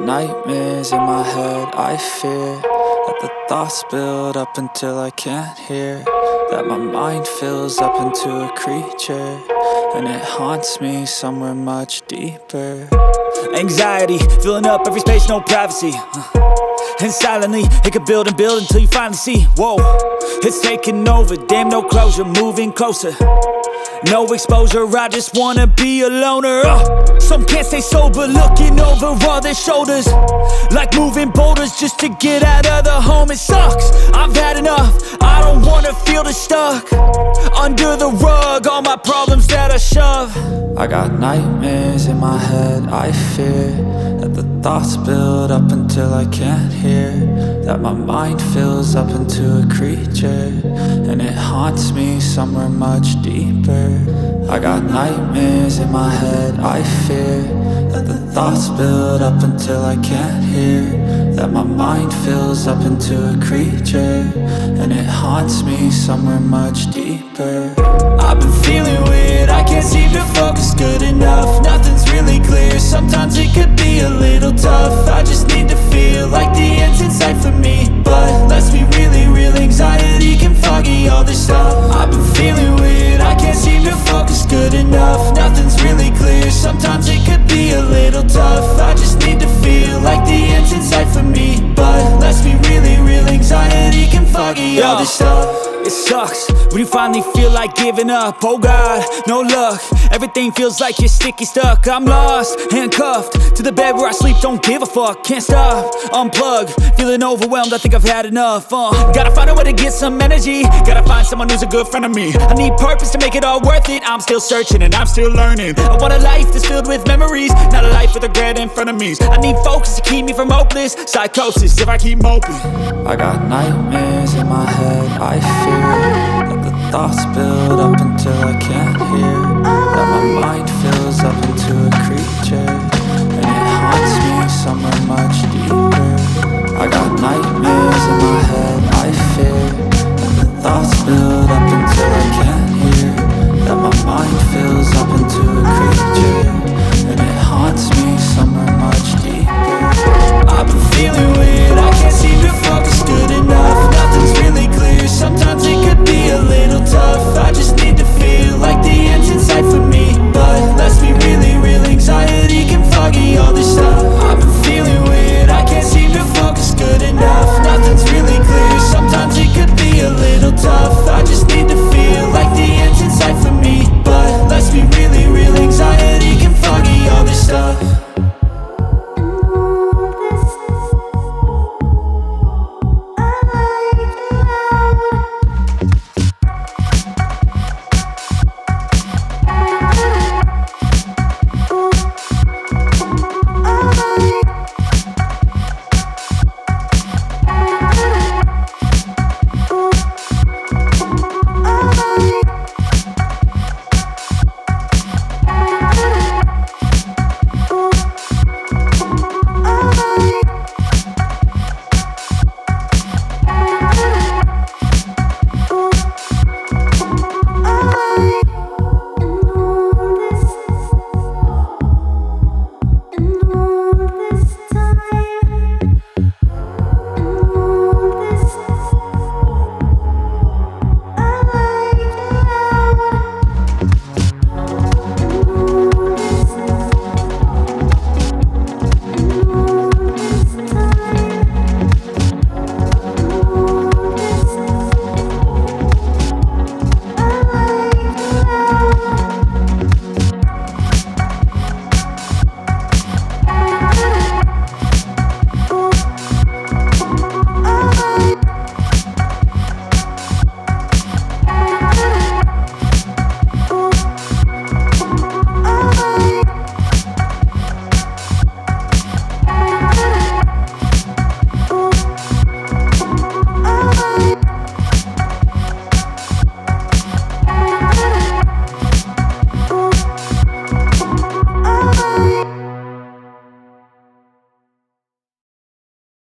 nightmares in my head, I fear that the thoughts build up until I can't hear, that my mind fills up into a creature, and it haunts me somewhere much deeper. Anxiety, filling up every space, no privacy. And silently, it could build and build until you finally see, whoa, it's taking over, damn, no closure, moving closer. No exposure, I just wanna be a loner. Some can't stay sober, looking over all their shoulders, like moving boulders just to get out of the home. It sucks, I've had enough, I don't wanna feel the stuck under the rug, all my problems that I shove. I got nightmares in my head, I fear that the thoughts build up until I can't hear, that my mind fills up into a creature, and it haunts me somewhere much deeper. I got nightmares in my head, I fear that the thoughts build up until I can't hear, that my mind fills up into a creature, and it haunts me somewhere much deeper. I've been feeling weird, I can't seem to focus good enough, nothing's really clear, sometimes it could be a little tough. I just need to feel like the end's in sight for me, but let's be really real, anxiety can foggy all this stuff. I've been feeling weird, I can't seem to focus good enough, nothing's really clear, sometimes it could be a little tough. I just need to feel like the end's in sight for me, but let's be really real, anxiety can foggy all this stuff. It sucks when you finally feel like giving up. Oh God, no luck, everything feels like you're sticky stuck. I'm lost, handcuffed to the bed where I sleep, don't give a fuck. Can't stop, unplug, feeling overwhelmed, I think I've had enough. Gotta find a way to get some energy, gotta find someone who's a good friend of me. I need purpose to make it all worth it, I'm still searching and I'm still learning. I want a life that's filled with memories, not a life with regret in front of me. I need focus to keep me from hopeless psychosis if I keep moping. I got nightmares in my head, I fear that the thoughts build up until I can't hear, that my mind fills up into a creature, and it haunts me somewhere much deeper. I got nightmares in my head, I fear that the thoughts build up until I can't